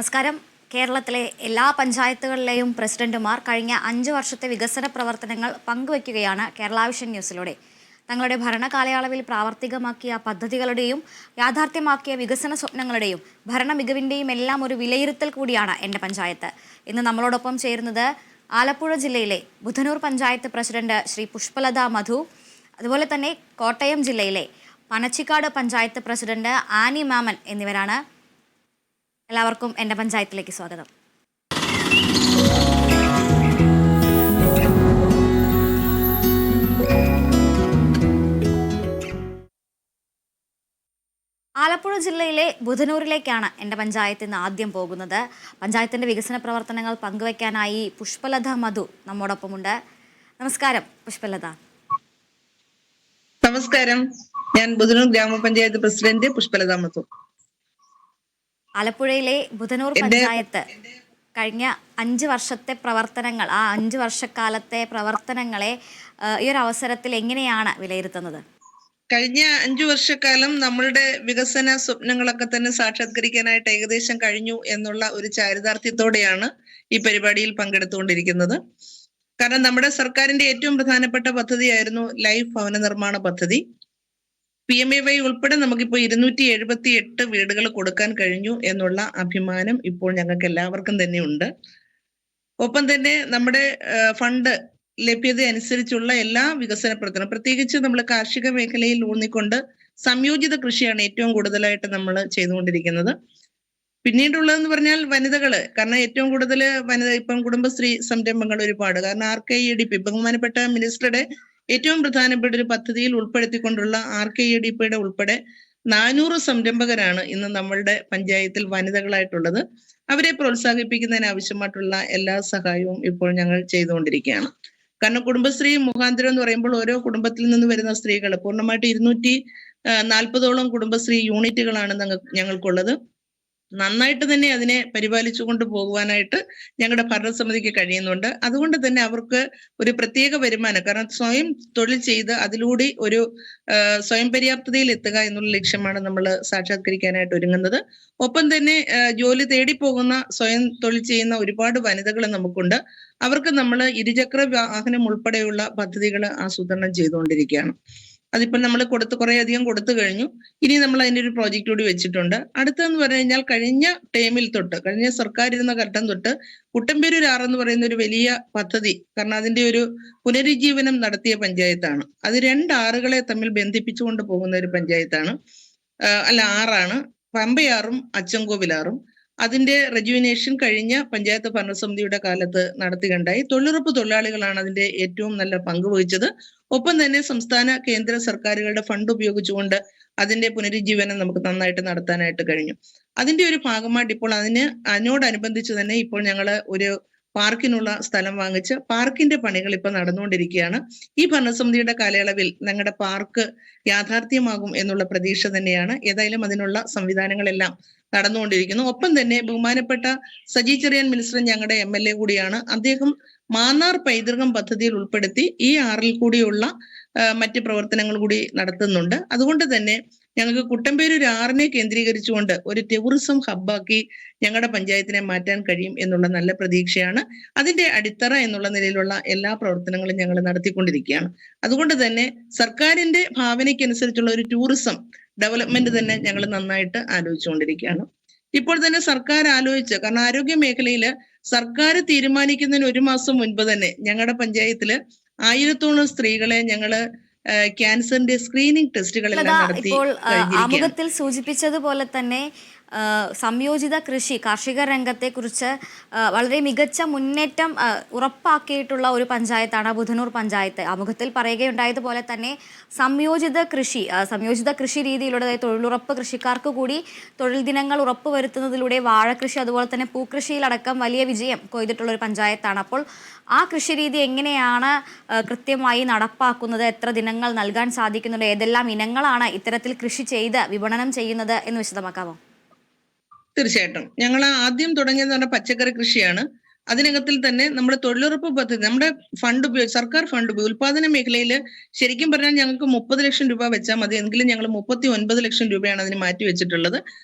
നമസ്കാരം. കേരളത്തിലെ എല്ലാ പഞ്ചായത്തുകളിലെയും പ്രസിഡന്റുമാർ കഴിഞ്ഞ 5 വർഷത്തെ വികസന പ്രവർത്തനങ്ങൾ പങ്കുവയ്ക്കുകയാണ് കേരള വിഷൻ ന്യൂസിലൂടെ. തങ്ങളുടെ ഭരണകാലയളവിൽ പ്രാവർത്തികമാക്കിയ പദ്ധതികളുടെയും യാഥാർത്ഥ്യമാക്കിയ വികസന സ്വപ്നങ്ങളുടെയും ഭരണ മികവിൻ്റെയും എല്ലാം ഒരു വിലയിരുത്തൽ കൂടിയാണ് എൻ്റെ പഞ്ചായത്ത്. ഇന്ന് നമ്മളോടൊപ്പം ചേരുന്നത് ആലപ്പുഴ ജില്ലയിലെ ബുധനൂർ പഞ്ചായത്ത് പ്രസിഡന്റ് ശ്രീ പുഷ്പലത മധു, അതുപോലെ തന്നെ കോട്ടയം ജില്ലയിലെ പനച്ചിക്കാട് പഞ്ചായത്ത് പ്രസിഡന്റ് ആനി മാമൻ എന്നിവരാണ്. എല്ലാവർക്കും എൻ്റെ പഞ്ചായത്തിലേക്ക് സ്വാഗതം. ആലപ്പുഴ ജില്ലയിലെ ബുധനൂരിലേക്കാണ് എൻ്റെ പഞ്ചായത്ത് ഇന്ന് ആദ്യം പോകുന്നത്. പഞ്ചായത്തിൻ്റെ വികസന പ്രവർത്തനങ്ങൾ പങ്കുവയ്ക്കാനായി പുഷ്പലത മധു നമ്മോടൊപ്പമുണ്ട്. നമസ്കാരം പുഷ്പലത. നമസ്കാരം, ഞാൻ ബുധനൂർ ഗ്രാമപഞ്ചായത്ത് പ്രസിഡന്റ് പുഷ്പലത മധു. ആലപ്പുഴയിലെ ബുധനൂർ പഞ്ചായത്ത് കഴിഞ്ഞ 5 വർഷത്തെ പ്രവർത്തനങ്ങൾ, ആ 5 വർഷക്കാലത്തെ പ്രവർത്തനങ്ങളെ ഈ ഒരു അവസരത്തിൽ എങ്ങനെയാണ് വിലയിരുത്തുന്നത്? കഴിഞ്ഞ 5 വർഷക്കാലം നമ്മളുടെ വികസന സ്വപ്നങ്ങളൊക്കെ തന്നെ സാക്ഷാത്കരിക്കാനായിട്ട് ഏകദേശം കഴിഞ്ഞു എന്നുള്ള ഒരു ചാരിതാർത്ഥ്യത്തോടെയാണ് ഈ പരിപാടിയിൽ പങ്കെടുത്തുകൊണ്ടിരിക്കുന്നത്. കാരണം നമ്മുടെ സർക്കാരിന്റെ ഏറ്റവും പ്രധാനപ്പെട്ട പദ്ധതിയായിരുന്നു ലൈഫ് ഭവന നിർമ്മാണ പദ്ധതി. PMAY ഉൾപ്പെടെ നമുക്കിപ്പോൾ 278 വീടുകൾ കൊടുക്കാൻ കഴിഞ്ഞു എന്നുള്ള അഭിമാനം ഇപ്പോൾ ഞങ്ങൾക്ക് എല്ലാവർക്കും തന്നെ ഉണ്ട്. ഒപ്പം തന്നെ നമ്മുടെ ഫണ്ട് ലഭ്യത അനുസരിച്ചുള്ള എല്ലാ വികസന പ്രവർത്തനം, പ്രത്യേകിച്ച് നമ്മൾ കാർഷിക മേഖലയിൽ ഊന്നിക്കൊണ്ട് സംയോജിത കൃഷിയാണ് ഏറ്റവും കൂടുതലായിട്ട് നമ്മൾ ചെയ്തുകൊണ്ടിരിക്കുന്നത്. പിന്നീടുള്ളതെന്ന് പറഞ്ഞാൽ വനിതകള്, കാരണം ഏറ്റവും കൂടുതൽ വനിത ഇപ്പം കുടുംബശ്രീ സംരംഭങ്ങൾ ഒരുപാട്, കാരണം RKEDP ബഹുമാനപ്പെട്ട മിനിസ്റ്ററുടെ ഏറ്റവും പ്രധാനപ്പെട്ട ഒരു പദ്ധതിയിൽ ഉൾപ്പെടുത്തിക്കൊണ്ടുള്ള RKEDPയുടെ ഉൾപ്പെടെ 400 സംരംഭകരാണ് ഇന്ന് നമ്മളുടെ പഞ്ചായത്തിൽ വനിതകളായിട്ടുള്ളത്. അവരെ പ്രോത്സാഹിപ്പിക്കുന്നതിന് ആവശ്യമായിട്ടുള്ള എല്ലാ സഹായവും ഇപ്പോൾ ഞങ്ങൾ ചെയ്തുകൊണ്ടിരിക്കുകയാണ്. കാരണം കുടുംബശ്രീ മുഖാന്തരം എന്ന് പറയുമ്പോൾ ഓരോ കുടുംബത്തിൽ നിന്ന് വരുന്ന സ്ത്രീകൾ പൂർണ്ണമായിട്ട് 240ഓളം കുടുംബശ്രീ യൂണിറ്റുകളാണ് ഞങ്ങൾക്കുള്ളത്. നന്നായിട്ട് തന്നെ അതിനെ പരിപാലിച്ചു കൊണ്ട് പോകുവാനായിട്ട് ഞങ്ങളുടെ ഭരണസമിതിക്ക് കഴിയുന്നുണ്ട്. അതുകൊണ്ട് തന്നെ അവർക്ക് ഒരു പ്രത്യേക വരുമാനം, കാരണം സ്വയം തൊഴിൽ ചെയ്ത് അതിലൂടെ ഒരു സ്വയം പര്യാപ്തതയിൽ എത്തുക എന്നുള്ള ലക്ഷ്യമാണ് നമ്മൾ സാക്ഷാത്കരിക്കാനായിട്ട് ഒരുങ്ങുന്നത്. ഒപ്പം തന്നെ ജോലി തേടിപ്പോകുന്ന സ്വയം തൊഴിൽ ചെയ്യുന്ന ഒരുപാട് വനിതകൾ നമുക്കുണ്ട്. അവർക്ക് നമ്മൾ ഇരുചക്ര വാഹനം ഉൾപ്പെടെയുള്ള പദ്ധതികൾ ആസൂത്രണം ചെയ്തുകൊണ്ടിരിക്കുകയാണ്. അതിപ്പോ നമ്മൾ കുറേ അധികം കൊടുത്തു കഴിഞ്ഞു. ഇനി നമ്മൾ അതിന്റെ ഒരു പ്രോജക്റ്റ് കൂടി വെച്ചിട്ടുണ്ട്. അടുത്തെന്ന് പറഞ്ഞു കഴിഞ്ഞാൽ കഴിഞ്ഞ ടൈമിൽ തൊട്ട്, കഴിഞ്ഞ സർക്കാർ ഇരുന്ന ഘട്ടം തൊട്ട് കുട്ടമ്പേരൂർ 6 എന്ന് പറയുന്ന ഒരു വലിയ പദ്ധതി, കാരണം അതിന്റെ ഒരു പുനരുജ്ജീവനം നടത്തിയ പഞ്ചായത്താണ്. അത് 2 ആറുകളെ തമ്മിൽ ബന്ധിപ്പിച്ചുകൊണ്ട് പോകുന്ന ഒരു പഞ്ചായത്താണ്. അല്ല, 6ആണ്. പമ്പയാറും അച്ചൻകോവിലാറും. അതിന്റെ റെജുവിനേഷൻ കഴിഞ്ഞ പഞ്ചായത്ത് ഭരണസമിതിയുടെ കാലത്ത് നടത്തുകയുണ്ടായി. തൊഴിലുറപ്പ് തൊഴിലാളികളാണ് അതിന്റെ ഏറ്റവും നല്ല പങ്ക് വഹിച്ചത്. ഒപ്പം തന്നെ സംസ്ഥാന കേന്ദ്ര സർക്കാരുകളുടെ ഫണ്ട് ഉപയോഗിച്ചുകൊണ്ട് അതിന്റെ പുനരുജ്ജീവനം നമുക്ക് നന്നായിട്ട് നടത്താനായിട്ട് കഴിഞ്ഞു. അതിന്റെ ഒരു ഭാഗമായിട്ട് ഇപ്പോൾ അതിനോടനുബന്ധിച്ച് തന്നെ ഇപ്പോൾ ഞങ്ങൾ ഒരു പാർക്കിനുള്ള സ്ഥലം വാങ്ങിച്ച് പാർക്കിന്റെ പണികൾ ഇപ്പൊ നടന്നുകൊണ്ടിരിക്കുകയാണ്. ഈ ഭരണസമിതിയുടെ കാലയളവിൽ ഞങ്ങളുടെ പാർക്ക് യാഥാർത്ഥ്യമാകും എന്നുള്ള പ്രതീക്ഷ തന്നെയാണ്. ഏതായാലും അതിനുള്ള സംവിധാനങ്ങളെല്ലാം നടന്നുകൊണ്ടിരിക്കുന്നു. ഒപ്പം തന്നെ ബഹുമാനപ്പെട്ട സജി ചെറിയാൻ മിനിസ്റ്റർ ഞങ്ങളുടെ MLA കൂടിയാണ്. അദ്ദേഹം മാന്നാർ പൈതൃകം പദ്ധതിയിൽ ഉൾപ്പെടുത്തി ഈ 6ൽ കൂടിയുള്ള മറ്റ് പ്രവർത്തനങ്ങൾ കൂടി നടത്തുന്നുണ്ട്. അതുകൊണ്ട് തന്നെ ഞങ്ങൾക്ക് കുട്ടമ്പേരൂർ 6നെ കേന്ദ്രീകരിച്ചുകൊണ്ട് ഒരു ടൂറിസം ഹബ്ബാക്കി ഞങ്ങളുടെ പഞ്ചായത്തിനെ മാറ്റാൻ കഴിയും എന്നുള്ള നല്ല പ്രതീക്ഷയാണ്. അതിന്റെ അടിത്തറ എന്നുള്ള നിലയിലുള്ള എല്ലാ പ്രവർത്തനങ്ങളും ഞങ്ങൾ നടത്തിക്കൊണ്ടിരിക്കുകയാണ്. അതുകൊണ്ട് തന്നെ സർക്കാരിന്റെ ഭാവനയ്ക്കനുസരിച്ചുള്ള ഒരു ടൂറിസം ഡെവലപ്മെന്റ് തന്നെ ഞങ്ങൾ നന്നായിട്ട് ആലോചിച്ചുകൊണ്ടിരിക്കുകയാണ്. ഇപ്പോൾ തന്നെ സർക്കാർ കാരണം ആരോഗ്യ മേഖലയില് സർക്കാർ തീരുമാനിക്കുന്നതിന് 1 മാസം മുൻപ് തന്നെ ഞങ്ങളുടെ പഞ്ചായത്തില് 1000ഓളം സ്ത്രീകളെ ഞങ്ങള് ക്യാൻസറിന്റെ സ്ക്രീനിങ് ടെസ്റ്റുകളെല്ലാം നടത്തി. ഇപ്പോൾ ആമുഖത്തിൽ സൂചിപ്പിച്ചതുപോലെ തന്നെ സംയോജിത കൃഷി, കാർഷിക രംഗത്തെക്കുറിച്ച് വളരെ മികച്ച മുന്നേറ്റം ഉറപ്പാക്കിയിട്ടുള്ള ഒരു പഞ്ചായത്താണ് ബുധനൂർ പഞ്ചായത്ത്. ആമുഖത്തിൽ പറയുകയുണ്ടായതുപോലെ തന്നെ സംയോജിത കൃഷി രീതിയിലൂടെ തൊഴിലുറപ്പ് കൃഷിക്കാർക്ക് കൂടി തൊഴിൽ ദിനങ്ങൾ ഉറപ്പുവരുത്തുന്നതിലൂടെ വാഴകൃഷി അതുപോലെ തന്നെ പൂക്കൃഷിയിലടക്കം വലിയ വിജയം കൊയ്തിട്ടുള്ള ഒരു പഞ്ചായത്താണ്. അപ്പോൾ ആ കൃഷി രീതി എങ്ങനെയാണ് കൃത്യമായി നടപ്പാക്കുന്നത്? എത്ര ദിനങ്ങൾ നൽകാൻ സാധിക്കുന്നുണ്ട്? ഏതെല്ലാം ഇനങ്ങളാണ് ഇത്തരത്തിൽ കൃഷി ചെയ്ത് വിപണനം ചെയ്യുന്നത് എന്ന് വിശദമാക്കാമോ? തീർച്ചയായിട്ടും. ഞങ്ങൾ ആദ്യം തുടങ്ങിയെന്ന് പറഞ്ഞാൽ പച്ചക്കറി കൃഷിയാണ്. അതിനകത്തിൽ തന്നെ നമ്മുടെ തൊഴിലുറപ്പ് പദ്ധതി, നമ്മുടെ ഫണ്ട് ഉപയോഗിച്ച്, സർക്കാർ ഫണ്ട് ഉപയോഗിച്ച് ഉൽപാദന മേഖലയിൽ ശരിക്കും പറഞ്ഞാൽ ഞങ്ങൾക്ക് 30 ലക്ഷം രൂപ വെച്ചാൽ മതി, എങ്കിലും ഞങ്ങൾ 39 ലക്ഷം രൂപയാണ് അതിന് മാറ്റി വെച്ചിട്ടുള്ളത്.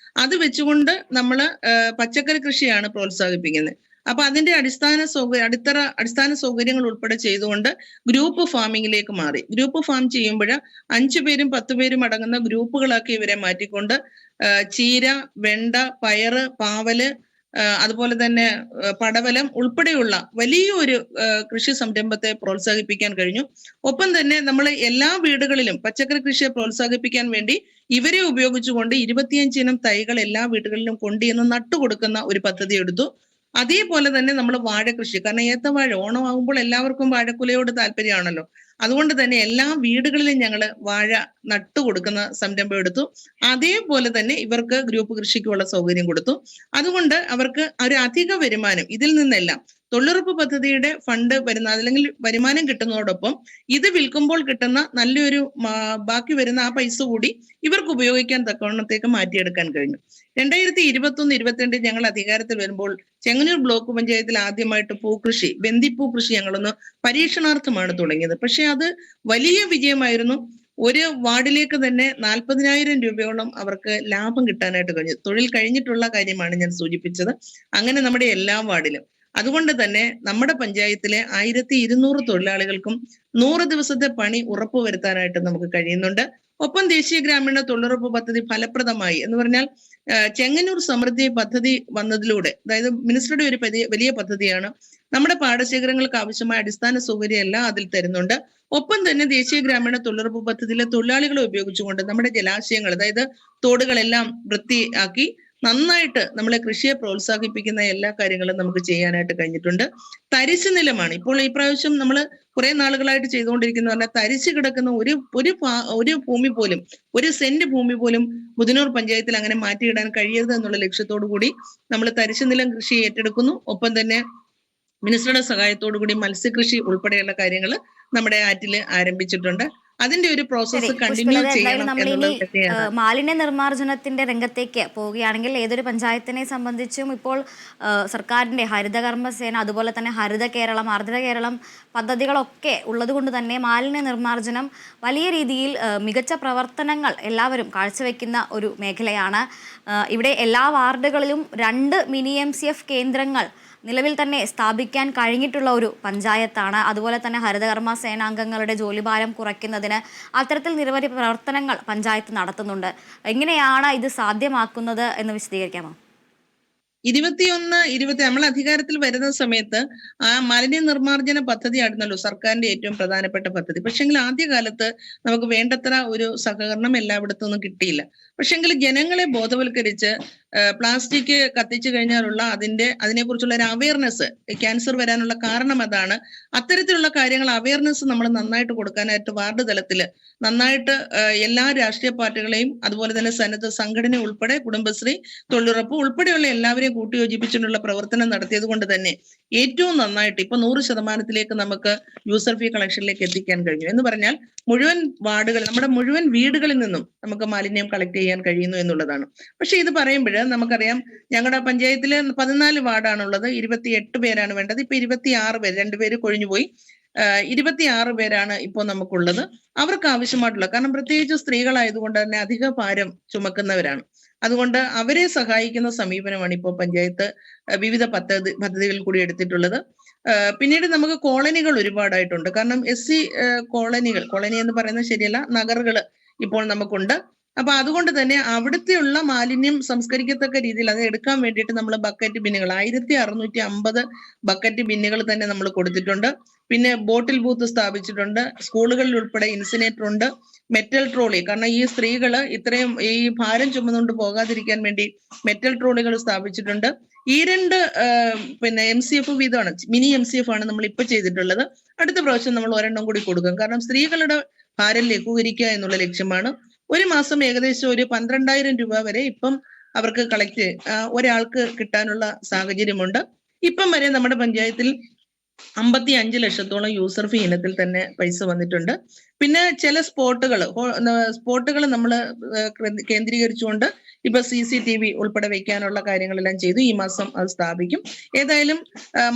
അത് വെച്ചുകൊണ്ട് നമ്മൾ പച്ചക്കറി കൃഷിയാണ് പ്രോത്സാഹിപ്പിക്കുന്നത്. അപ്പൊ അതിന്റെ അടിസ്ഥാന സൗകര്യങ്ങൾ ഉൾപ്പെടെ ചെയ്തുകൊണ്ട് ഗ്രൂപ്പ് ഫാമിങ്ങിലേക്ക് മാറി. ഗ്രൂപ്പ് ഫാം ചെയ്യുമ്പോൾ 5 പേരും 10 പേരും അടങ്ങുന്ന ഗ്രൂപ്പുകളാക്കി ഇവരെ മാറ്റിക്കൊണ്ട് ചീര, വെണ്ട, പയറ്, പാവല്, അതുപോലെ തന്നെ പടവലം ഉൾപ്പെടെയുള്ള വലിയൊരു കൃഷി സംരംഭത്തെ പ്രോത്സാഹിപ്പിക്കാൻ കഴിഞ്ഞു. ഒപ്പം തന്നെ നമ്മൾ എല്ലാ വീടുകളിലും പച്ചക്കറി കൃഷിയെ പ്രോത്സാഹിപ്പിക്കാൻ വേണ്ടി ഇവരെ ഉപയോഗിച്ചുകൊണ്ട് 25 ഇനം തൈകൾ എല്ലാ വീടുകളിലും കൊണ്ടുവന്ന് നട്ടുകൊടുക്കുന്ന ഒരു പദ്ധതി എടുത്തു. അതേപോലെ തന്നെ നമ്മൾ വാഴ കൃഷി, കാരണം ഏത്തവാഴ ഓണമാകുമ്പോൾ എല്ലാവർക്കും വാഴക്കുലയോട് താല്പര്യമാണല്ലോ, അതുകൊണ്ട് തന്നെ എല്ലാ വീടുകളിലും ഞങ്ങൾ വാഴ നട്ടുകൊടുക്കുന്ന സംരംഭം എടുത്തു. അതേപോലെ തന്നെ ഇവർക്ക് ഗ്രൂപ്പ് കൃഷിക്കുള്ള സൗകര്യം കൊടുത്തു. അതുകൊണ്ട് അവർക്ക് ഒരു അധിക വരുമാനം ഇതിൽ നിന്നെല്ലാം തൊഴിലുറപ്പ് പദ്ധതിയുടെ ഫണ്ട് വരുന്ന അല്ലെങ്കിൽ വരുമാനം കിട്ടുന്നതോടൊപ്പം ഇത് വിൽക്കുമ്പോൾ കിട്ടുന്ന നല്ലൊരു ബാക്കി വരുന്ന ആ പൈസ കൂടി ഇവർക്ക് ഉപയോഗിക്കാൻ തക്കവണ്ണത്തേക്ക് മാറ്റിയെടുക്കാൻ കഴിഞ്ഞു. 2021-22 ഞങ്ങൾ അധികാരത്തിൽ വരുമ്പോൾ ചെങ്ങന്നൂർ ബ്ലോക്ക് പഞ്ചായത്തിൽ ആദ്യമായിട്ട് പൂക്കൃഷി, ബന്ദിപ്പൂ കൃഷി ഞങ്ങളൊന്ന് പരീക്ഷണാർത്ഥമാണ് തുടങ്ങിയത്. പക്ഷെ അത് വലിയ വിജയമായിരുന്നു. ഒരു വാർഡിലേക്ക് തന്നെ 40,000 രൂപയോളം അവർക്ക് ലാഭം കിട്ടാനായിട്ട് കഴിഞ്ഞു. തൊഴിൽ കഴിഞ്ഞിട്ടുള്ള കാര്യമാണ് ഞാൻ സൂചിപ്പിച്ചത്. അങ്ങനെ നമ്മുടെ എല്ലാ വാർഡിലും. അതുകൊണ്ട് തന്നെ നമ്മുടെ പഞ്ചായത്തിലെ 1200 തൊഴിലാളികൾക്കും 100 ദിവസത്തെ പണി ഉറപ്പുവരുത്താനായിട്ട് നമുക്ക് കഴിയുന്നുണ്ട്. ഒപ്പം ദേശീയ ഗ്രാമീണ തൊഴിലുറപ്പ് പദ്ധതി ഫലപ്രദമായി എന്ന് പറഞ്ഞാൽ ചെങ്ങന്നൂർ സമൃദ്ധി പദ്ധതി വന്നതിലൂടെ, അതായത് മിനിസ്റ്ററുടെ ഒരു വലിയ പദ്ധതിയാണ്. നമ്മുടെ പാടശേഖരങ്ങൾക്ക് ആവശ്യമായ അടിസ്ഥാന സൗകര്യം എല്ലാം അതിൽ തരുന്നുണ്ട്. ഒപ്പം തന്നെ ദേശീയ ഗ്രാമീണ തൊഴിലുറപ്പ് പദ്ധതിയിലെ തൊഴിലാളികളെ ഉപയോഗിച്ചുകൊണ്ട് നമ്മുടെ ജലാശയങ്ങൾ, അതായത് തോടുകളെല്ലാം വൃത്തിയാക്കി നന്നായിട്ട് നമ്മളെ കൃഷിയെ പ്രോത്സാഹിപ്പിക്കുന്ന എല്ലാ കാര്യങ്ങളും നമുക്ക് ചെയ്യാനായിട്ട് കഴിഞ്ഞിട്ടുണ്ട്. തരിശു നിലമാണ് ഇപ്പോൾ ഈ പ്രാവശ്യം നമ്മൾ കുറെ നാളുകളായിട്ട് ചെയ്തുകൊണ്ടിരിക്കുന്ന പറഞ്ഞാൽ തരിശു കിടക്കുന്ന ഒരു ഭൂമി പോലും, ഒരു സെന്റ് ഭൂമി പോലും ബുധനൂർ പഞ്ചായത്തിൽ അങ്ങനെ മാറ്റിയിടാൻ കഴിയരുത് എന്നുള്ള ലക്ഷ്യത്തോടു കൂടി നമ്മൾ തരിശു നിലം കൃഷി ഏറ്റെടുക്കുന്നു. ഒപ്പം തന്നെ മിനിസ്റ്ററുടെ സഹായത്തോടു കൂടി മത്സ്യകൃഷി ഉൾപ്പെടെയുള്ള കാര്യങ്ങൾ നമ്മുടെ ആറ്റിൽ ആരംഭിച്ചിട്ടുണ്ട്. അതിന്റെ ഒരു പ്രോസസ്സ് കണ്ടിന്യൂ ചെയ്യണം എന്നുള്ളത്. മാലിന്യ നിർമ്മാർജ്ജനത്തിന്റെ രംഗത്തേക്ക് പോവുകയാണെങ്കിൽ ഏതൊരു പഞ്ചായത്തിനെ സംബന്ധിച്ചും ഇപ്പോൾ സർക്കാരിന്റെ ഹരിതകർമ്മസേന, അതുപോലെ തന്നെ ഹരിത കേരളം, ആർദ്ര കേരളം പദ്ധതികളൊക്കെ ഉള്ളതുകൊണ്ട് തന്നെ മാലിന്യ നിർമ്മാർജ്ജനം വലിയ രീതിയിൽ മികച്ച പ്രവർത്തനങ്ങൾ എല്ലാവരും കാഴ്ചവെക്കുന്ന ഒരു മേഖലയാണ്. ഇവിടെ എല്ലാ വാർഡുകളിലും 2 മിനി MCF കേന്ദ്രങ്ങൾ നിലവിൽ തന്നെ സ്ഥാപിക്കാൻ കഴിഞ്ഞിട്ടുള്ള ഒരു പഞ്ചായത്താണ്. അതുപോലെ തന്നെ ഹരിതകർമ്മ സേനാംഗങ്ങളുടെ ജോലിഭാരം കുറയ്ക്കുന്നതിന് അത്തരത്തിൽ നിരവധി പ്രവർത്തനങ്ങൾ പഞ്ചായത്ത് നടത്തുന്നുണ്ട്. എങ്ങനെയാണ് ഇത് സാധ്യമാക്കുന്നത് എന്ന് വിശദീകരിക്കാമോ? 21-20 നമ്മൾ അധികാരത്തിൽ വരുന്ന സമയത്ത് ആ മാലിന്യ നിർമ്മാർജ്ജന പദ്ധതി ആയിരുന്നല്ലോ സർക്കാരിന്റെ ഏറ്റവും പ്രധാനപ്പെട്ട പദ്ധതി. പക്ഷെങ്കിൽ ആദ്യകാലത്ത് നമുക്ക് വേണ്ടത്ര ഒരു സഹകരണം എല്ലായിടത്തുനിന്നും കിട്ടിയില്ല. പക്ഷെങ്കിൽ ജനങ്ങളെ ബോധവൽക്കരിച്ച് പ്ലാസ്റ്റിക് കത്തിച്ചു കഴിഞ്ഞാലുള്ള അതിനെക്കുറിച്ചുള്ള ഒരു അവയർനെസ്, ക്യാൻസർ വരാനുള്ള കാരണം അതാണ്. അത്തരത്തിലുള്ള കാര്യങ്ങൾ അവയർനെസ് നമ്മൾ നന്നായിട്ട് കൊടുക്കാനായിട്ട് വാർഡ് തലത്തിൽ നന്നായിട്ട് എല്ലാ രാഷ്ട്രീയ പാർട്ടികളെയും അതുപോലെ തന്നെ സന്നദ്ധ സംഘടന ഉൾപ്പെടെ കുടുംബശ്രീ, തൊഴിലുറപ്പ് ഉൾപ്പെടെയുള്ള എല്ലാവരെയും കൂട്ടിയോജിപ്പിച്ചുകൊണ്ടുള്ള പ്രവർത്തനം നടത്തിയത് കൊണ്ട് തന്നെ ഏറ്റവും നന്നായിട്ട് ഇപ്പൊ 100% നമുക്ക് യൂസർ ഫീ കളക്ഷനിലേക്ക് എത്തിക്കാൻ കഴിഞ്ഞു. എന്ന് പറഞ്ഞാൽ മുഴുവൻ വാർഡുകൾ, നമ്മുടെ മുഴുവൻ വീടുകളിൽ നിന്നും നമുക്ക് മാലിന്യം കളക്ട് ചെയ്യാൻ കഴിയുന്നു എന്നുള്ളതാണ്. പക്ഷെ ഇത് പറയുമ്പോൾ നമുക്കറിയാം ഞങ്ങളുടെ പഞ്ചായത്തിൽ 14 വാർഡാണുള്ളത്, 28 പേരാണ് വേണ്ടത്. ഇപ്പൊ 26 പേര്, 2 പേര് കൊഴിഞ്ഞുപോയി, 26 പേരാണ് ഇപ്പോൾ നമുക്കുള്ളത്. അവർക്ക് ആവശ്യമായിട്ടുള്ള, കാരണം പ്രത്യേകിച്ച് സ്ത്രീകളായതുകൊണ്ട് തന്നെ അധിക ഭാരം ചുമക്കുന്നവരാണ്. അതുകൊണ്ട് അവരെ സഹായിക്കുന്ന സമീപനമാണ് ഇപ്പോൾ പഞ്ചായത്ത് വിവിധ പദ്ധതികളിൽ കൂടി എടുത്തിട്ടുള്ളത്. പിന്നീട് നമുക്ക് കോളനികൾ ഒരുപാടായിട്ടുണ്ട്. കാരണം SC കോളനി എന്ന് പറയുന്നത് ശരിയല്ല, നഗറുകൾ ഇപ്പോൾ നമുക്കുണ്ട്. അപ്പൊ അതുകൊണ്ട് തന്നെ അവിടുത്തെയുള്ള മാലിന്യം സംസ്കരിക്കത്തക്ക രീതിയിൽ അത് എടുക്കാൻ വേണ്ടിയിട്ട് നമ്മൾ ബക്കറ്റ് ബിന്നുകൾ 1650 ബക്കറ്റ് ബിന്നുകൾ തന്നെ നമ്മൾ കൊടുത്തിട്ടുണ്ട്. പിന്നെ ബോട്ടിൽ ബൂത്ത് സ്ഥാപിച്ചിട്ടുണ്ട്. സ്കൂളുകളിൽ ഉൾപ്പെടെ ഇൻസിനേറ്റർ ഉണ്ട്. മെറ്റൽ ട്രോളി, കാരണം ഈ സ്ത്രീകള് ഇത്രയും ഈ ഭാരം ചുമന്നുകൊണ്ട് പോകാതിരിക്കാൻ വേണ്ടി മെറ്റൽ ട്രോളികൾ സ്ഥാപിച്ചിട്ടുണ്ട്. ഈ 2 MCF വീതമാണ്, മിനി MCF ആണ് നമ്മൾ ഇപ്പൊ ചെയ്തിട്ടുള്ളത്. അടുത്ത പ്രാവശ്യം നമ്മൾ ഒരെണ്ണം കൂടി കൊടുക്കും. കാരണം സ്ത്രീകളുടെ ഭാരം ലഘൂകരിക്കുക എന്നുള്ള ലക്ഷ്യമാണ്. ഒരു മാസം ഏകദേശം ഒരു 12,000 രൂപ വരെ ഇപ്പം അവർക്ക് ഒരാൾക്ക് കിട്ടാനുള്ള സാഹചര്യമുണ്ട്. ഇപ്പം വരെ നമ്മുടെ പഞ്ചായത്തിൽ 55 ലക്ഷത്തോളം യൂസർ ഫീ ഇനത്തിൽ തന്നെ പൈസ വന്നിട്ടുണ്ട്. പിന്നെ ചില സ്പോട്ടുകൾ നമ്മൾ കേന്ദ്രീകരിച്ചുകൊണ്ട് ഇപ്പൊ CCTV ഉൾപ്പെടെ വെക്കാനുള്ള കാര്യങ്ങളെല്ലാം ചെയ്തു. ഈ മാസം അത് സ്ഥാപിക്കും. ഏതായാലും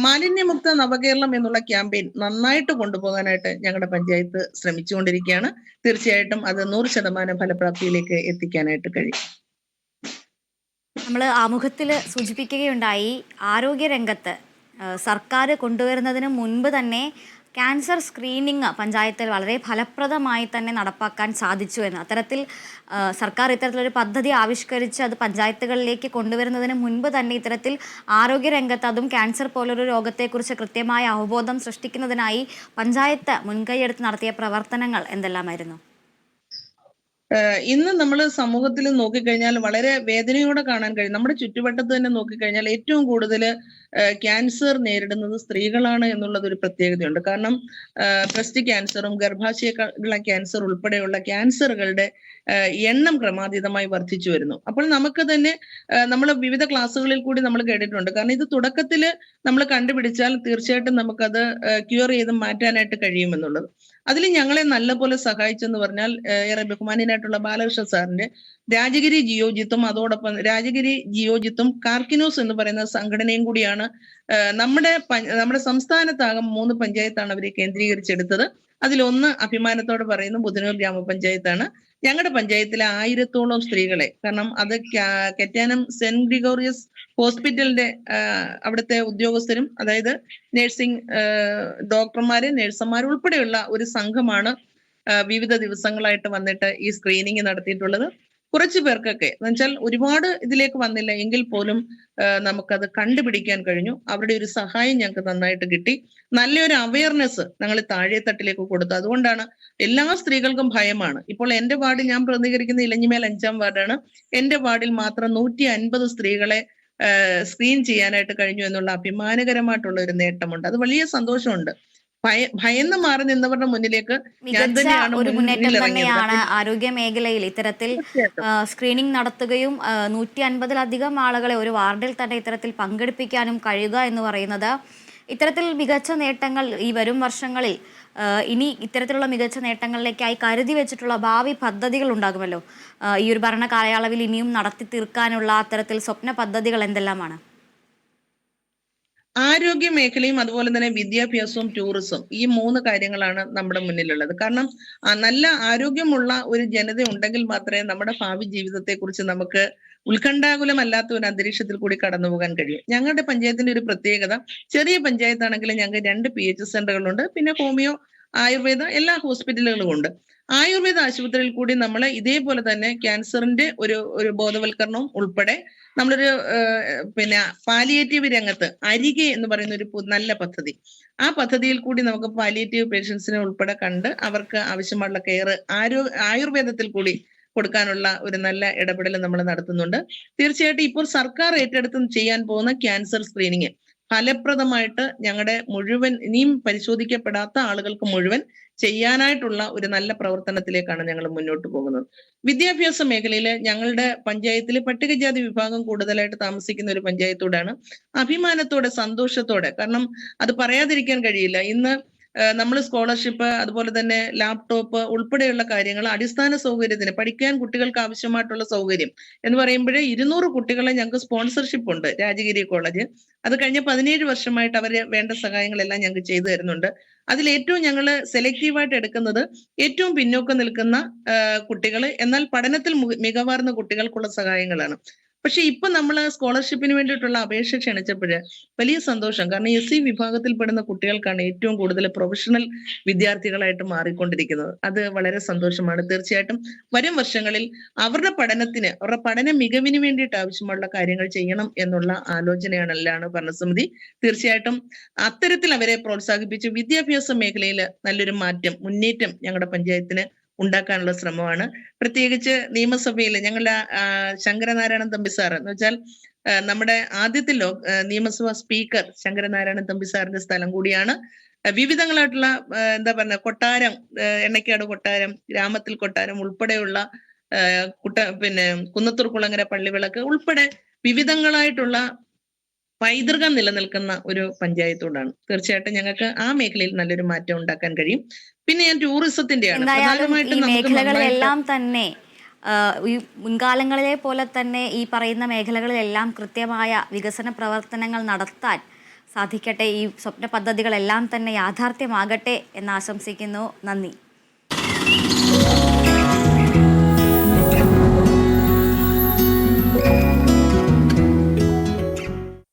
മാലിന്യമുക്ത നവകേരളം എന്നുള്ള ക്യാമ്പയിൻ നന്നായിട്ട് കൊണ്ടുപോകാനായിട്ട് ഞങ്ങളുടെ പഞ്ചായത്ത് ശ്രമിച്ചുകൊണ്ടിരിക്കുകയാണ്. തീർച്ചയായിട്ടും അത് 100% ഫലപ്രാപ്തിയിലേക്ക് എത്തിക്കാനായിട്ട് കഴിയും. നമ്മൾ ആമുഖത്തിൽ സൂചിപ്പിക്കുകയുണ്ടായി, ആരോഗ്യരംഗത്ത് സർക്കാർ കൊണ്ടുവരുന്നതിന് മുൻപ് തന്നെ ക്യാൻസർ സ്ക്രീനിങ് പഞ്ചായത്തിൽ വളരെ ഫലപ്രദമായി തന്നെ നടപ്പാക്കാൻ സാധിച്ചു എന്ന്. അത്തരത്തിൽ സർക്കാർ ഇത്തരത്തിലൊരു പദ്ധതി ആവിഷ്കരിച്ച് അത് പഞ്ചായത്തുകളിലേക്ക് കൊണ്ടുവരുന്നതിന് മുൻപ് തന്നെ ഇത്തരത്തിൽ ആരോഗ്യരംഗത്ത്, അതും ക്യാൻസർ പോലൊരു രോഗത്തെക്കുറിച്ച് കൃത്യമായ അവബോധം സൃഷ്ടിക്കുന്നതിനായി പഞ്ചായത്ത് മുൻകൈയെടുത്ത് നടത്തിയ പ്രവർത്തനങ്ങൾ എന്തെല്ലാമായിരുന്നു? ഇന്ന് നമ്മൾ സമൂഹത്തിൽ നോക്കിക്കഴിഞ്ഞാൽ വളരെ വേദനയോടെ കാണാൻ കഴിയും. നമ്മുടെ ചുറ്റുവട്ടത്ത് തന്നെ നോക്കിക്കഴിഞ്ഞാൽ ഏറ്റവും കൂടുതൽ ക്യാൻസർ നേരിടുന്നത് സ്ത്രീകളാണ് എന്നുള്ളത് ഒരു പ്രത്യേകതയുണ്ട്. കാരണം ബ്രസ്റ്റ് ക്യാൻസറും ഗർഭാശയ ക്യാൻസർ ഉൾപ്പെടെയുള്ള ക്യാൻസറുകളുടെ എണ്ണം ക്രമാതീതമായി വർദ്ധിച്ചു വരുന്നു. അപ്പോൾ നമുക്ക് തന്നെ നമ്മൾ വിവിധ ക്ലാസ്സുകളിൽ കൂടി നമ്മൾ കേട്ടിട്ടുണ്ട്. കാരണം ഇത് തുടക്കത്തിൽ നമ്മൾ കണ്ടുപിടിച്ചാൽ തീർച്ചയായിട്ടും നമുക്കത് ക്യൂർ ചെയ്ത് മാറ്റാനായിട്ട് കഴിയുമെന്നുള്ളത്. അതിൽ ഞങ്ങളെ നല്ലപോലെ സഹായിച്ചെന്ന് പറഞ്ഞാൽ ഏറെ ബഹുമാന്യനായിട്ടുള്ള ബാലകൃഷ്ണ സാറിന്റെ രാജഗിരി ജിയോജിത്തും, അതോടൊപ്പം രാജഗിരി ജിയോജിത്തും കാർക്കിനോസ് എന്ന് പറയുന്ന സംഘടനയും കൂടിയാണ് നമ്മുടെ സംസ്ഥാനത്താകെ 3 പഞ്ചായത്താണ് അവരെ കേന്ദ്രീകരിച്ചെടുത്തത്. അതിലൊന്ന് അഭിമാനത്തോടെ പറയുന്ന ബുധനൂർ ഗ്രാമപഞ്ചായത്താണ്. ഞങ്ങളുടെ പഞ്ചായത്തിലെ 1000-ഓളം സ്ത്രീകളെ, കാരണം അത് കെറ്റാനം സെന്റ് ഗ്രിഗോറിയസ് ഹോസ്പിറ്റലിന്റെ അവിടുത്തെ ഉദ്യോഗസ്ഥരും, അതായത് നഴ്സിംഗ് ഡോക്ടർമാര്, നഴ്സുമാർ ഉൾപ്പെടെയുള്ള ഒരു സംഘമാണ് വിവിധ ദിവസങ്ങളായിട്ട് വന്നിട്ട് ഈ സ്ക്രീനിങ് നടത്തിയിട്ടുള്ളത്. കുറച്ചു പേർക്കൊക്കെ എന്ന് വെച്ചാൽ ഒരുപാട് ഇതിലേക്ക് വന്നില്ല എങ്കിൽ പോലും നമുക്കത് കണ്ടുപിടിക്കാൻ കഴിഞ്ഞു. അവരുടെ ഒരു സഹായം ഞങ്ങൾക്ക് നന്നായിട്ട് കിട്ടി. നല്ലൊരു അവയർനെസ് ഞങ്ങൾ താഴെത്തട്ടിലേക്ക് കൊടുത്തു. അതുകൊണ്ടാണ് എല്ലാ സ്ത്രീകൾക്കും ഭയമാണ്. ഇപ്പോൾ എന്റെ വാർഡ്, ഞാൻ പ്രതികരിക്കുന്ന ഇലഞ്ഞിമേൽ 5-ാം വാർഡാണ്. എന്റെ വാർഡിൽ മാത്രം 150 സ്ത്രീകളെ സ്ക്രീൻ ചെയ്യാനായിട്ട് കഴിഞ്ഞു എന്നുള്ള അഭിമാനകരമായിട്ടുള്ള ഒരു നേട്ടമുണ്ട്. അത് വലിയ സന്തോഷമുണ്ട്. ഭയന്ന് മാറി നിന്നവരുടെ മുന്നിലേക്ക് ഞാൻ മികച്ച തന്നെയാണ് ഒരു മുന്നേറ്റം മുന്നിലിറങ്ങിയത്. തന്നെയാണ് ആരോഗ്യ മേഖലയിൽ ഇത്തരത്തിൽ സ്ക്രീനിംഗ് നടത്തുകയും 150-ലധികം ആളുകളെ ഒരു വാർഡിൽ തന്നെ ഇത്തരത്തിൽ പങ്കെടുപ്പിക്കാനും കഴിയുക എന്ന് പറയുന്നത്. ഇത്തരത്തിൽ മികച്ച നേട്ടങ്ങൾ ഈ വരും വർഷങ്ങളിൽ ഇനി ഇത്തരത്തിലുള്ള മികച്ച നേട്ടങ്ങളിലേക്കായി കരുതി വെച്ചിട്ടുള്ള ഭാവി പദ്ധതികൾ ഉണ്ടാകുമല്ലോ. ഈ ഒരു ഭരണ കാലയളവിൽ ഇനിയും നടത്തി തീർക്കാനുള്ള അത്തരത്തിൽ സ്വപ്ന പദ്ധതികൾ എന്തെല്ലാമാണ്? ആരോഗ്യ മേഖലയും അതുപോലെ തന്നെ വിദ്യാഭ്യാസവും ടൂറിസം, ഈ 3 കാര്യങ്ങളാണ് നമ്മുടെ മുന്നിലുള്ളത്. കാരണം നല്ല ആരോഗ്യമുള്ള ഒരു ജനത ഉണ്ടെങ്കിൽ മാത്രമേ നമ്മുടെ ഭാവി ജീവിതത്തെ കുറിച്ച് നമുക്ക് ഉത്കണ്ഠാകുലമല്ലാത്ത ഒരു അന്തരീക്ഷത്തിൽ കൂടി കടന്നു പോകാൻ കഴിയും. ഞങ്ങളുടെ പഞ്ചായത്തിന്റെ ഒരു പ്രത്യേകത, ചെറിയ പഞ്ചായത്താണെങ്കിലും ഞങ്ങൾക്ക് 2 PH സെന്ററുകളുണ്ട്. പിന്നെ ഹോമിയോ, ആയുർവേദ എല്ലാ ഹോസ്പിറ്റലുകളും ഉണ്ട്. ആയുർവേദ ആശുപത്രിയിൽ കൂടി നമ്മൾ ഇതേപോലെ തന്നെ ക്യാൻസറിന്റെ ഒരു ബോധവൽക്കരണവും ഉൾപ്പെടെ നമ്മളൊരു പിന്നെ പാലിയേറ്റീവ് രംഗത്ത് അരികെ എന്ന് പറയുന്ന ഒരു നല്ല പദ്ധതി, ആ പദ്ധതിയിൽ കൂടി നമുക്ക് പാലിയേറ്റീവ് പേഷ്യൻസിനെ ഉൾപ്പെടെ കണ്ട് അവർക്ക് ആവശ്യമുള്ള കെയർ ആയുർവേദത്തിൽ കൂടി കൊടുക്കാനുള്ള ഒരു നല്ല ഇടപെടൽ നമ്മൾ നടത്തുന്നുണ്ട്. തീർച്ചയായിട്ടും ഇപ്പോൾ സർക്കാർ ഏറ്റെടുത്ത് ചെയ്യാൻ പോകുന്ന ക്യാൻസർ സ്ക്രീനിങ് ഫലപ്രദമായിട്ട് ഞങ്ങളുടെ മുഴുവൻ ഇനിയും പരിശോധിക്കപ്പെടാത്ത ആളുകൾക്ക് മുഴുവൻ ചെയ്യാനായിട്ടുള്ള ഒരു നല്ല പ്രവർത്തനത്തിലേക്കാണ് ഞങ്ങൾ മുന്നോട്ട് പോകുന്നത്. വിദ്യാഭ്യാസ മേഖലയിൽ ഞങ്ങളുടെ പഞ്ചായത്തിൽ പട്ടികജാതി വിഭാഗം കൂടുതലായിട്ട് താമസിക്കുന്ന ഒരു പഞ്ചായത്തോടാണ്. അഭിമാനത്തോടെ, സന്തോഷത്തോടെ, കാരണം അത് പറയാതിരിക്കാൻ കഴിയില്ല. ഇന്ന് നമ്മൾ സ്കോളർഷിപ്പ്, അതുപോലെ തന്നെ ലാപ്ടോപ്പ് ഉൾപ്പെടെയുള്ള കാര്യങ്ങൾ, അടിസ്ഥാന സൗകര്യത്തിന് പഠിക്കാൻ കുട്ടികൾക്ക് ആവശ്യമായിട്ടുള്ള സൗകര്യം എന്ന് പറയുമ്പോഴേ 200 കുട്ടികളെ ഞങ്ങൾക്ക് സ്പോൺസർഷിപ്പ് ഉണ്ട് രാജഗിരി കോളേജ്. അത് കഴിഞ്ഞ 17 വർഷമായിട്ട് അവര് വേണ്ട സഹായങ്ങളെല്ലാം ഞങ്ങൾക്ക് ചെയ്തു തരുന്നുണ്ട്. അതിൽ ഏറ്റവും ഞങ്ങൾ സെലക്റ്റീവായിട്ട് എടുക്കുന്നത് ഏറ്റവും പിന്നോക്കം നിൽക്കുന്ന കുട്ടികൾ, എന്നാൽ പഠനത്തിൽ മികവാർന്ന കുട്ടികൾക്കുള്ള സഹായങ്ങളാണ്. പക്ഷെ ഇപ്പൊ നമ്മൾ സ്കോളർഷിപ്പിന് വേണ്ടിയിട്ടുള്ള അപേക്ഷ ക്ഷണിച്ചപ്പോഴ് വലിയ സന്തോഷം. കാരണം SC വിഭാഗത്തിൽപ്പെടുന്ന കുട്ടികൾക്കാണ് ഏറ്റവും കൂടുതൽ പ്രൊഫഷണൽ വിദ്യാർത്ഥികളായിട്ട് മാറിക്കൊണ്ടിരിക്കുന്നത്. അത് വളരെ സന്തോഷമാണ്. തീർച്ചയായിട്ടും വരും വർഷങ്ങളിൽ അവരുടെ പഠനത്തിന്, അവരുടെ പഠന മികവിന് വേണ്ടിയിട്ട് ആവശ്യമുള്ള കാര്യങ്ങൾ ചെയ്യണം എന്നുള്ള ആലോചനയാണെല്ലാണ് ഭരണസമിതി. തീർച്ചയായിട്ടും അത്തരത്തിൽ അവരെ പ്രോത്സാഹിപ്പിച്ച് വിദ്യാഭ്യാസ മേഖലയിൽ നല്ലൊരു മുന്നേറ്റം ഞങ്ങളുടെ പഞ്ചായത്തിന് ഉണ്ടാക്കാനുള്ള ശ്രമമാണ്. പ്രത്യേകിച്ച് നിയമസഭയിൽ ഞങ്ങളുടെ ശങ്കരനാരായണൻ തമ്പി സാർ എന്ന് വെച്ചാൽ നമ്മുടെ ആദ്യത്തെ നിയമസഭാ സ്പീക്കർ ശങ്കരനാരായണൻ തമ്പി സാറിന്റെ സ്ഥലം കൂടിയാണ്. വിവിധങ്ങളായിട്ടുള്ള എന്താ പറയുക, കൊട്ടാരം, എണ്ണക്കാട് കൊട്ടാരം, ഗ്രാമത്തിൽ കൊട്ടാരം ഉൾപ്പെടെയുള്ള പിന്നെ കുന്നത്തൂർ കുളങ്ങര പള്ളിവിളക്ക് ഉൾപ്പെടെ വിവിധങ്ങളായിട്ടുള്ള പൈതൃകം നിലനിൽക്കുന്ന ഒരു പഞ്ചായത്തോടാണ്. തീർച്ചയായിട്ടും ഞങ്ങൾക്ക് ആ മേഖലയിൽ നല്ലൊരു മാറ്റം ഉണ്ടാക്കാൻ കഴിയും. പിന്നെ ഞാൻ ടൂറിസത്തിന്റെയാണ് എന്തായാലും ഈ പ്രധാനമായിട്ടും നമുക്ക് നന്നായിട്ട് മേഖലകളിലെല്ലാം തന്നെ ഈ മുൻകാലങ്ങളിലെ പോലെ തന്നെ ഈ പറയുന്ന മേഖലകളിലെല്ലാം കൃത്യമായ വികസന പ്രവർത്തനങ്ങൾ നടത്താൻ സാധിക്കട്ടെ. ഈ സ്വപ്ന പദ്ധതികളെല്ലാം തന്നെ യാഥാർത്ഥ്യമാകട്ടെ എന്ന് ആശംസിക്കുന്നു. നന്ദി.